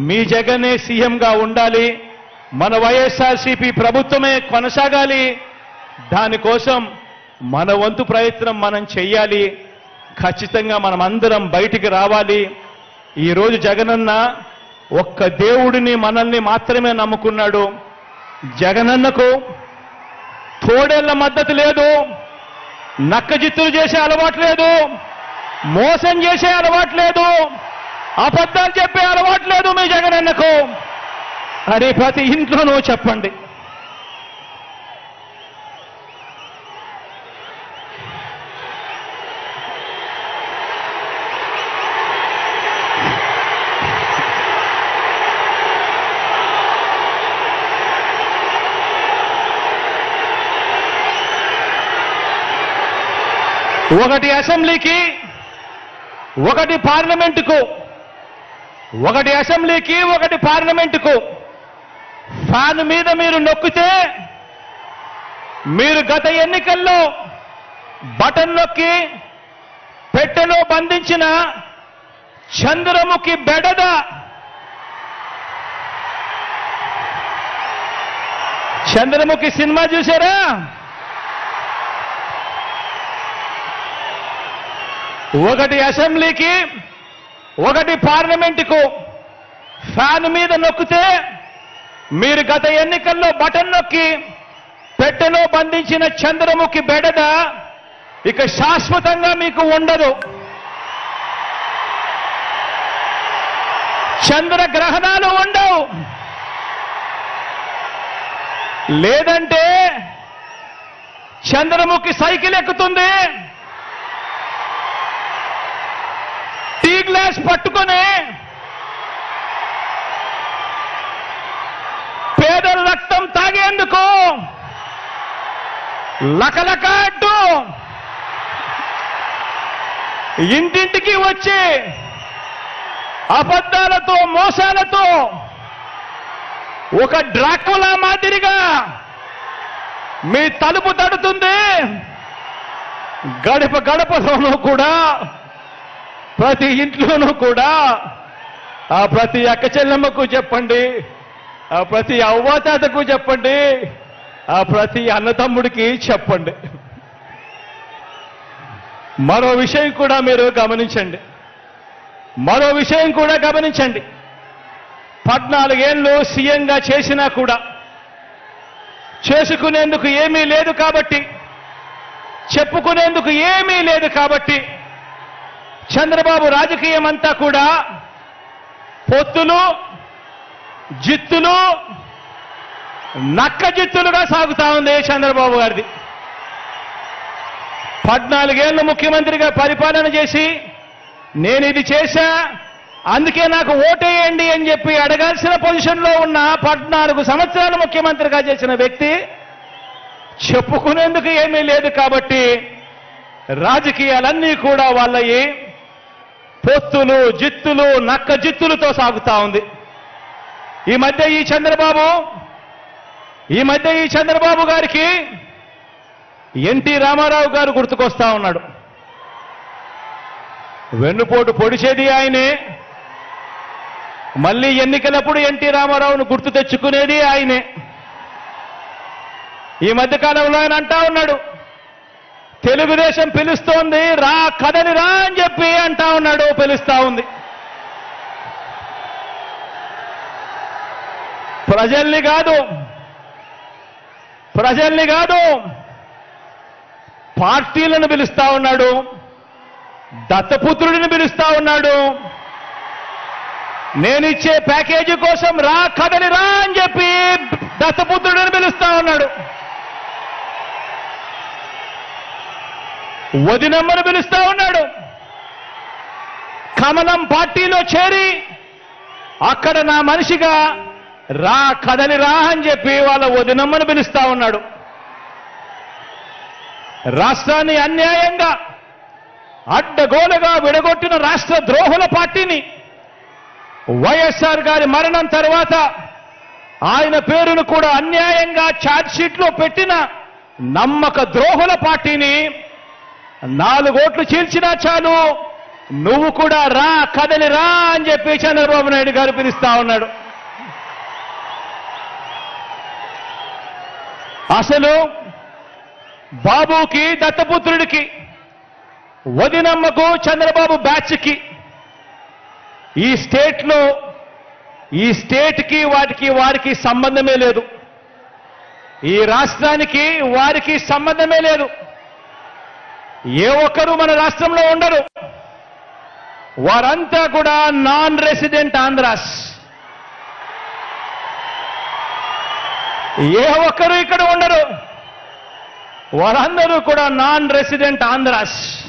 మీ జగనే సీఎంగా ఉండాలి, మన వైఎస్ఆర్సీపీ ప్రభుత్వమే కొనసాగాలి, దానికోసం మన వంతు ప్రయత్నం మనం చెయ్యాలి, ఖచ్చితంగా మనం అందరం బయటికి రావాలి. ఈరోజు జగనన్న ఒక్క దేవుడిని మనల్ని మాత్రమే నమ్ముకున్నాడు. జగనన్నకు తోడేళ్ల మద్దతు లేదు, నక్కజిత్తులు చేసే అలవాటు లేదు, మోసం చేసే అలవాటు లేదు, అబద్ధాలు చెప్పే అలవాటు లేదు మీ జగనన్నకు అని ప్రతి ఇంట్లోనూ చెప్పండి. ఒకటి అసెంబ్లీకి, ఒకటి పార్లమెంటుకు, ఒకటి అసెంబ్లీకి, ఒకటి పార్లమెంటుకు ఫ్యాన్ మీద మీరు నొక్కితే మీరు గత ఎన్నికల్లో బటన్ నొక్కి పెట్టెలో బంధించిన చంద్రముఖి బెడద చంద్రముఖి సినిమా చూసారా? ఒకటి అసెంబ్లీకి, ఒకటి పార్లమెంటుకు ఫ్యాన్ మీద నొక్కితే మీరు గత ఎన్నికల్లో బటన్ నొక్కి పెట్టెలో బంధించిన చంద్రముఖి బెడద ఇక శాశ్వతంగా మీకు ఉండదు. చంద్రగ్రహణాలు ఉండవు. లేదంటే చంద్రముఖి సైకిల్ ఎక్కుతుంది, టీ గ్లాస్ పట్టుకొని పేదల రక్తం తాగేందుకు లకలక అంటూ ఇంటింటికి వచ్చి అబద్ధాలతో మోసాలతో ఒక డ్రాకులా మాదిరిగా మీ తలుపు తడుతుంది. గడప గడపలోనూ కూడా, ప్రతి ఇంట్లోనూ కూడా ఆ ప్రతి అక్క చెల్లెమ్మకు చెప్పండి, ఆ ప్రతి అవ్వాతాతకు చెప్పండి, ఆ ప్రతి అన్నతమ్ముడికి చెప్పండి. మరో విషయం కూడా మీరు గమనించండి, మరో విషయం కూడా గమనించండి. 14 ఏళ్ళు సీఎంగా చేసినా కూడా చేసుకునేందుకు ఏమీ లేదు కాబట్టి, చెప్పుకునేందుకు ఏమీ లేదు కాబట్టి చంద్రబాబు రాజకీయం అంతా కూడా పొత్తులు, జిత్తులు, నక్క జిత్తులుగా సాగుతా ఉంది చంద్రబాబు గారిది. 14 ఏళ్ళు ముఖ్యమంత్రిగా పరిపాలన చేసి నేను ఇది చేశా అందుకే నాకు ఓటేయండి అని చెప్పి అడగాల్సిన పొజిషన్లో ఉన్న 14 సంవత్సరాలు ముఖ్యమంత్రిగా చేసిన వ్యక్తి చెప్పుకునేందుకు ఏమీ లేదు కాబట్టి రాజకీయాలన్నీ కూడా వాళ్ళయి పొత్తులు, జిత్తులు, నక్క జిత్తులతో సాగుతా ఉంది. ఈ మధ్య ఈ చంద్రబాబు గారికి ఎన్టీ రామారావు గారు గుర్తుకొస్తా ఉన్నాడు. వెన్నుపోటు పొడిచేది ఆయనే, మళ్ళీ ఎన్నికలప్పుడు ఎన్టీ రామారావును గుర్తు తెచ్చుకునేది ఆయనే. ఈ మధ్యకాలంలో ఆయన అంటా ఉన్నాడు, తెలుగుదేశం పిలుస్తోంది రా కదలి రా అని చెప్పి అంటా ఉన్నాడు, పిలుస్తా ఉంది. ప్రజల్ని కాదు పార్టీలను పిలుస్తా ఉన్నాడు, దత్తపుత్రుడిని పిలుస్తా ఉన్నాడు. నేనిచ్చే ప్యాకేజీ కోసం రా కదలి రా అని చెప్పి దత్తపుత్రుడిని పిలుస్తా ఉన్నాడు. వదినమ్మను పిలుస్తా ఉన్నాడు. కమలం పార్టీలో చేరి అక్కడ నా మనిషిగా రా కదలి రా అని చెప్పి వాళ్ళ వదినమ్మను పిలుస్తా ఉన్నాడు. రాష్ట్రాన్ని అన్యాయంగా అడ్డగోలుగా విడగొట్టిన రాష్ట్ర ద్రోహుల పార్టీని వైఎస్ఆర్ గారి మరణం తర్వాత ఆయన పేరును కూడా అన్యాయంగా ఛార్జ్షీట్లో పెట్టిన నమ్మక ద్రోహుల పార్టీని 4 ఓట్లు చీల్చినా చాలు నువ్వు కూడా రా, కదలి రా అని చెప్పి చంద్రబాబు నాయుడు గారు పిలుస్తా ఉన్నాడు. అసలు బాబుకి, దత్తపుత్రుడికి, వదినమ్మకు, చంద్రబాబు బ్యాచ్కి ఈ స్టేట్కి వారికి సంబంధమే లేదు. ఈ రాష్ట్రానికి వారికి సంబంధమే లేదు. ఏ ఒక్కరు మన రాష్ట్రంలో ఉండరు. వారంతా కూడా నాన్ రెసిడెంట్ ఆంధ్రాస్. ఏ ఒక్కరు ఇక్కడ ఉండరు. వారందరూ కూడా నాన్ రెసిడెంట్ ఆంధ్రాస్.